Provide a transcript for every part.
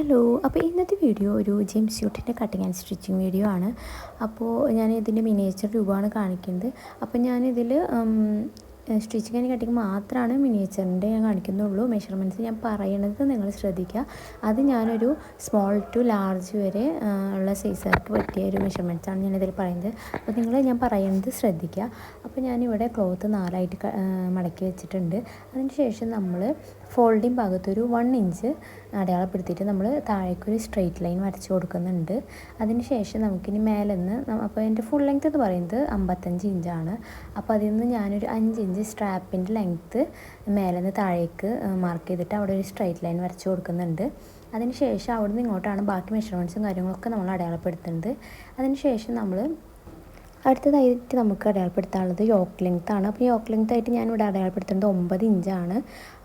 Hello, അപ്പോൾ ഇന്നത്തെ video ഒരു ജെയിം സ്യൂട്ടിൻ്റെ കട്ടിങ് ആൻഡ് സ്റ്റിച്ചിങ് വീഡിയോ ആണ്. അപ്പോൾ ഞാൻ ഇതിൻ്റെ മിനിയേച്ചർ രൂപമാണ് കാണിക്കുന്നത്. അപ്പോൾ ഞാനിതിൽ സ്റ്റിച്ചിങ് ആൻഡ് കട്ടിങ് മാത്രമാണ് മിനിയേച്ചറിൻ്റെ ഞാൻ കാണിക്കുന്നുള്ളൂ. മെഷർമെൻറ്റ്സ് ഞാൻ പറയണത് നിങ്ങൾ ശ്രദ്ധിക്കുക. അത് ഞാനൊരു സ്മോൾ ടു ലാർജ് വരെ ഉള്ള സൈസുകാർക്ക് പറ്റിയ ഒരു മെഷർമെൻറ്റ്സാണ് ഞാനിതിൽ പറയുന്നത്. അപ്പോൾ ഞാൻ പറയുന്നത് ശ്രദ്ധിക്കുക. അപ്പോൾ ഞാനിവിടെ ക്ലോത്ത് 4ആയിട്ട് മടക്കി വെച്ചിട്ടുണ്ട്. അതിന് ശേഷം നമ്മൾ ഫോൾഡിങ് ഭാഗത്തൊരു 1 ഇഞ്ച് അടയാളപ്പെടുത്തിയിട്ട് നമ്മൾ താഴേക്കൊരു സ്ട്രെയിറ്റ് ലൈൻ വരച്ച് കൊടുക്കുന്നുണ്ട്. അതിന് ശേഷം നമുക്കിനി മേലെന്ന് അപ്പോൾ എൻ്റെ ഫുൾ ലെങ്ത് എന്ന് പറയുന്നത് 55 ഇഞ്ചാണ്. അപ്പോൾ അതിൽ നിന്ന് ഞാനൊരു 5 ഇഞ്ച് സ്ട്രാപ്പിൻ്റെ ലെങ്ത്ത് മേലെന്ന് താഴേക്ക് മാർക്ക് ചെയ്തിട്ട് അവിടെ ഒരു സ്ട്രെയിറ്റ് ലൈൻ വരച്ച് കൊടുക്കുന്നുണ്ട്. അതിന് ശേഷം അവിടെ നിന്ന് ഇങ്ങോട്ടാണ് ബാക്കി മെഷർമെൻറ്റ്സും കാര്യങ്ങളൊക്കെ നമ്മൾ അടയാളപ്പെടുത്തുന്നത്. അതിന് ശേഷം നമ്മൾ അടുത്തതായിട്ട് നമുക്ക് അടയാളപ്പെടുത്താനുള്ളത് യോക്ക് ലെങ്ത് ആണ്. അപ്പോൾ യോക്ക് ലെങ്ത് ആയിട്ട് ഞാനിവിടെ അടയാളപ്പെടുത്തുന്നത് 9 ഇഞ്ചാണ്.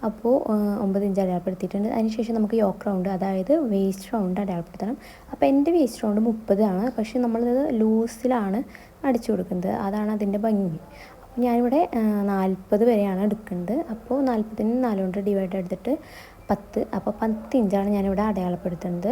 അപ്പോൾ 9 ഇഞ്ച് അടയാളപ്പെടുത്തിയിട്ടുണ്ട്. അതിനുശേഷം നമുക്ക് യോക്ക് റൗണ്ട്, അതായത് വേസ്റ്റ് റൗണ്ട് അടയാളപ്പെടുത്തണം. അപ്പോൾ എൻ്റെ വേസ്റ്റ് റൗണ്ട് 30 ആണ്. പക്ഷേ നമ്മളിത് ലൂസിലാണ് അടിച്ചു കൊടുക്കുന്നത്. അതാണ് അതിൻ്റെ ഭംഗി. അപ്പോൾ ഞാനിവിടെ 40 വരെയാണ് എടുക്കുന്നത്. അപ്പോൾ 40ന് 4 കൊണ്ട് ഡിവൈഡ് എടുത്തിട്ട് 10. അപ്പോൾ 10 ഇഞ്ചാണ് ഞാനിവിടെ അടയാളപ്പെടുത്തുന്നത്.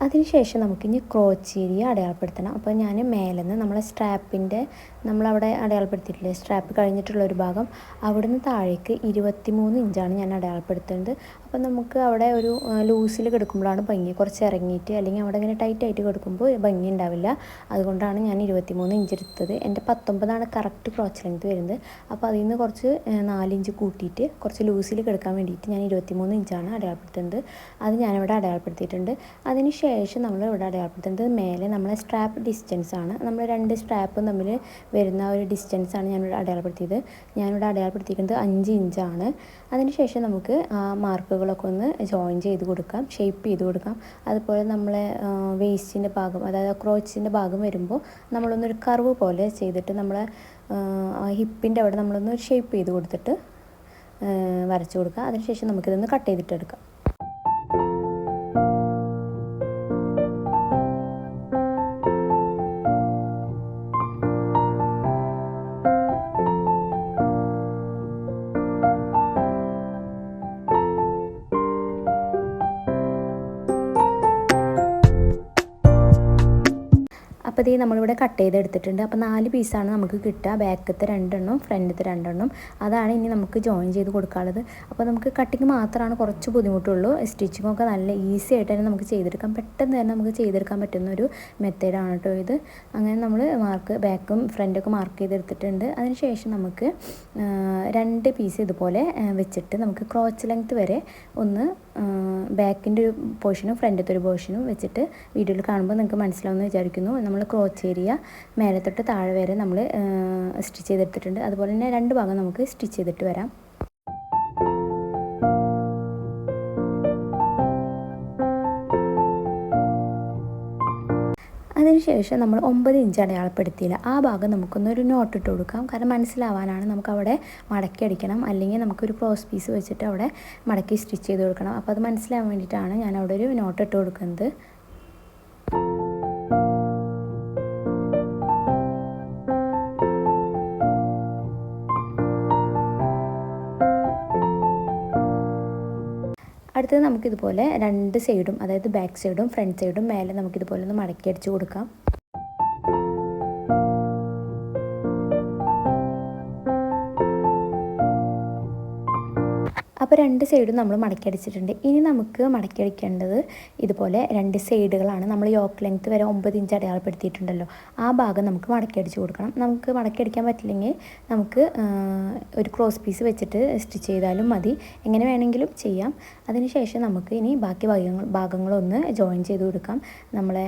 അതിനുശേഷം നമുക്കിനി ക്രോച്ച് ഏരിയ അടയാളപ്പെടുത്തണം. അപ്പോൾ ഞാൻ മേലെന്ന് നമ്മളെ സ്ട്രാപ്പിൻ്റെ നമ്മളവിടെ അടയാളപ്പെടുത്തിയിട്ടില്ലേ, സ്ട്രാപ്പ് കഴിഞ്ഞിട്ടുള്ള ഒരു ഭാഗം, അവിടുന്ന് താഴേക്ക് 23 ഇഞ്ചാണ് ഞാൻ അടയാളപ്പെടുത്തുന്നത്. അപ്പോൾ നമുക്ക് അവിടെ ഒരു ലൂസിൽ കിടക്കുമ്പോഴാണ് ഭംഗി. കുറച്ച് ഇറങ്ങിയിട്ട് അല്ലെങ്കിൽ അവിടെ ഇങ്ങനെ ടൈറ്റായിട്ട് കിടക്കുമ്പോൾ ഭംഗി ഉണ്ടാവില്ല. അതുകൊണ്ടാണ് ഞാൻ 23 ഇഞ്ച് എടുത്തത്. എൻ്റെ 19ആണ് കറക്റ്റ് ക്രോച്ച് ലെങ്ത് വരുന്നത്. അപ്പോൾ അതിൽ നിന്ന് കുറച്ച് 4 ഇഞ്ച് കൂട്ടിയിട്ട് കുറച്ച് ലൂസിൽ കിടക്കാൻ വേണ്ടിയിട്ട് ഞാൻ 23 ഇഞ്ചാണ് അടയാളപ്പെടുത്തുന്നത്. അത് ഞാനിവിടെ അടയാളപ്പെടുത്തിയിട്ടുണ്ട്. അതിന് ശേഷം നമ്മൾ ഇവിടെ അടയാളപ്പെടുത്തുന്നത് മേലെ നമ്മളെ സ്ട്രാപ്പ് ഡിസ്റ്റൻസ് ആണ്. നമ്മൾ 2 സ്ട്രാപ്പും തമ്മിൽ വരുന്ന ഒരു ഡിസ്റ്റൻസാണ് ഞാനിവിടെ അടയാളപ്പെടുത്തിയത്. ഞാനിവിടെ അടയാളപ്പെടുത്തിയിരിക്കുന്നത് 5 ഇഞ്ചാണ്. അതിനുശേഷം നമുക്ക് മാർക്കുകളൊക്കെ ഒന്ന് ജോയിൻ ചെയ്ത് കൊടുക്കാം, ഷേപ്പ് ചെയ്ത് കൊടുക്കാം. അതുപോലെ നമ്മളെ വേസ്റ്റിൻ്റെ ഭാഗം, അതായത് ക്രോച്ചിൻ്റെ ഭാഗം വരുമ്പോൾ നമ്മളൊന്നൊരു കർവ് പോലെ ചെയ്തിട്ട് നമ്മളെ ഹിപ്പിൻ്റെ അവിടെ നമ്മളൊന്ന് ഷേപ്പ് ചെയ്ത് കൊടുത്തിട്ട് വരച്ച് കൊടുക്കുക. അതിനുശേഷം നമുക്കിതൊന്ന് കട്ട് ചെയ്തിട്ടെടുക്കാം. അപ്പോൾ ഇത് നമ്മളിവിടെ കട്ട് ചെയ്തെടുത്തിട്ടുണ്ട്. അപ്പോൾ 4 പീസാണ് നമുക്ക് കിട്ടുക. ബാക്കത്തെ 2 എണ്ണം, ഫ്രണ്ടത്തെ 2 എണ്ണം. അതാണ് ഇനി നമുക്ക് ജോയിൻ ചെയ്ത് കൊടുക്കാനുള്ളത്. അപ്പോൾ നമുക്ക് കട്ടിങ് മാത്രമാണ് കുറച്ച് ബുദ്ധിമുട്ടുള്ളൂ. സ്റ്റിച്ചിങ്ങൊക്കെ നല്ല ഈസി ആയിട്ട് തന്നെ നമുക്ക് ചെയ്തെടുക്കാം. പെട്ടെന്ന് തന്നെ നമുക്ക് ചെയ്തെടുക്കാൻ പറ്റുന്ന ഒരു മെത്തേഡാണ് കേട്ടോ ഇത്. അങ്ങനെ നമ്മൾ ബാക്കും ഫ്രണ്ടൊക്കെ മാർക്ക് ചെയ്തെടുത്തിട്ടുണ്ട്. അതിനുശേഷം നമുക്ക് 2 പീസ് ഇതുപോലെ വെച്ചിട്ട് നമുക്ക് ക്രോച്ച് ലെങ്ത് വരെ ഒന്ന് ബാക്കിൻ്റെ ഒരു പോർഷനും ഫ്രണ്ടത്തെ ഒരു പോർഷനും വെച്ചിട്ട് വീഡിയോയിൽ കാണുമ്പോൾ നിങ്ങൾക്ക് മനസ്സിലാവുമെന്ന് വിചാരിക്കുന്നു. നമ്മൾ ക്രോച്ച് ഏരിയ മേലെ തൊട്ട് താഴെ വരെ നമ്മൾ സ്റ്റിച്ച് ചെയ്തെടുത്തിട്ടുണ്ട്. അതുപോലെ തന്നെ 2 ഭാഗം നമുക്ക് സ്റ്റിച്ച് ചെയ്തിട്ട് വരാം. അതിനുശേഷം നമ്മൾ 9 ഇഞ്ച് അടയാളപ്പെടുത്തിയില്ല. ആ ഭാഗം നമുക്കൊന്നൊരു നോട്ട് ഇട്ട് കൊടുക്കാം. കാരണം മനസ്സിലാവാനാണ്. നമുക്കവിടെ മടക്കി അടിക്കണം, അല്ലെങ്കിൽ നമുക്കൊരു ക്രോസ് പീസ് വെച്ചിട്ട് അവിടെ മടക്കി സ്റ്റിച്ച് ചെയ്ത് കൊടുക്കണം. അപ്പോൾ അത് മനസ്സിലാവാൻ വേണ്ടിയിട്ടാണ് ഞാൻ അവിടെ ഒരു നോട്ട് ഇട്ട് കൊടുക്കുന്നത്. അടുത്തത് നമുക്കിതുപോലെ 2 സൈഡും, അതായത് ബാക്ക് സൈഡും ഫ്രണ്ട് സൈഡും മേലെ നമുക്കിതുപോലെ ഒന്ന് മടക്കി അടിച്ച് കൊടുക്കാം. അപ്പോൾ 2 സൈഡും നമ്മൾ മടക്കി അടിച്ചിട്ടുണ്ട്. ഇനി നമുക്ക് മടക്കി അടിക്കേണ്ടത് ഇതുപോലെ 2 സൈഡുകളാണ്. നമ്മൾ യോക്ക് ലെങ്ത്ത് വരെ 9 ഇഞ്ച് അടയാളപ്പെടുത്തിയിട്ടുണ്ടല്ലോ, ആ ഭാഗം നമുക്ക് മടക്കി അടിച്ച് കൊടുക്കണം. നമുക്ക് മടക്കി അടിക്കാൻ പറ്റില്ലെങ്കിൽ നമുക്ക് ഒരു ക്രോസ് പീസ് വെച്ചിട്ട് സ്റ്റിച്ച് ചെയ്താലും മതി. എങ്ങനെ വേണമെങ്കിലും ചെയ്യാം. അതിനുശേഷം നമുക്ക് ഇനി ബാക്കി ഭാഗങ്ങളൊന്ന് ജോയിൻ ചെയ്ത് കൊടുക്കാം. നമ്മളെ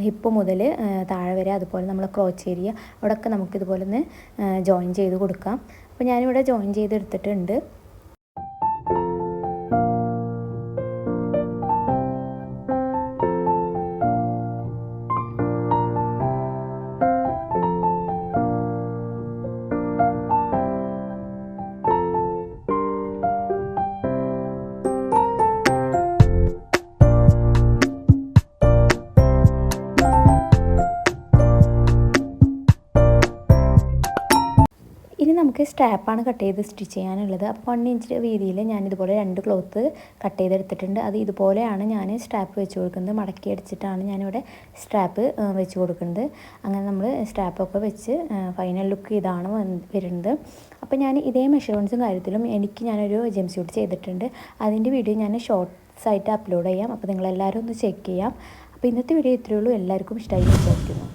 ഹിപ്പ് മുതൽ താഴെ വരെ, അതുപോലെ നമ്മളെ ക്രോച്ച് ഏരിയ അവിടെയൊക്കെ നമുക്കിതുപോലെ ഒന്ന് ജോയിൻ ചെയ്ത് കൊടുക്കാം. അപ്പോൾ ഞാനിവിടെ ജോയിൻ ചെയ്തെടുത്തിട്ടുണ്ട്. ഇനി നമുക്ക് സ്ട്രാപ്പാണ് കട്ട് ചെയ്ത് സ്റ്റിച്ച് ചെയ്യാനുള്ളത്. അപ്പോൾ 1 ഇഞ്ച് വീതിയിൽ ഞാനിതുപോലെ 2 ക്ലോത്ത് കട്ട് ചെയ്തെടുത്തിട്ടുണ്ട്. അത് ഇതുപോലെയാണ് ഞാൻ സ്ട്രാപ്പ് വെച്ച് കൊടുക്കുന്നത്. മടക്കി അടിച്ചിട്ടാണ് ഞാനിവിടെ സ്ട്രാപ്പ് വെച്ച് കൊടുക്കുന്നത്. അങ്ങനെ നമ്മൾ സ്ട്രാപ്പൊക്കെ വെച്ച് ഫൈനൽ ലുക്ക് ഇതാണ് വരുന്നത്. അപ്പോൾ ഞാൻ ഇതേ മെഷർമെൻറ്റ്സും കാര്യത്തിലും ഞാനൊരു ജംപ് സ്യൂട്ട് ചെയ്തിട്ടുണ്ട്. അതിൻ്റെ വീഡിയോ ഞാൻ ഷോർട്സ് ആയിട്ട് അപ്ലോഡ് ചെയ്യാം. അപ്പോൾ നിങ്ങളെല്ലാവരും ഒന്ന് ചെക്ക് ചെയ്യാം. അപ്പോൾ ഇന്നത്തെ വീഡിയോ ഇത്രയേ ഉള്ളൂ. എല്ലാവർക്കും ഇഷ്ടമായി വിചാരിക്കുന്നു.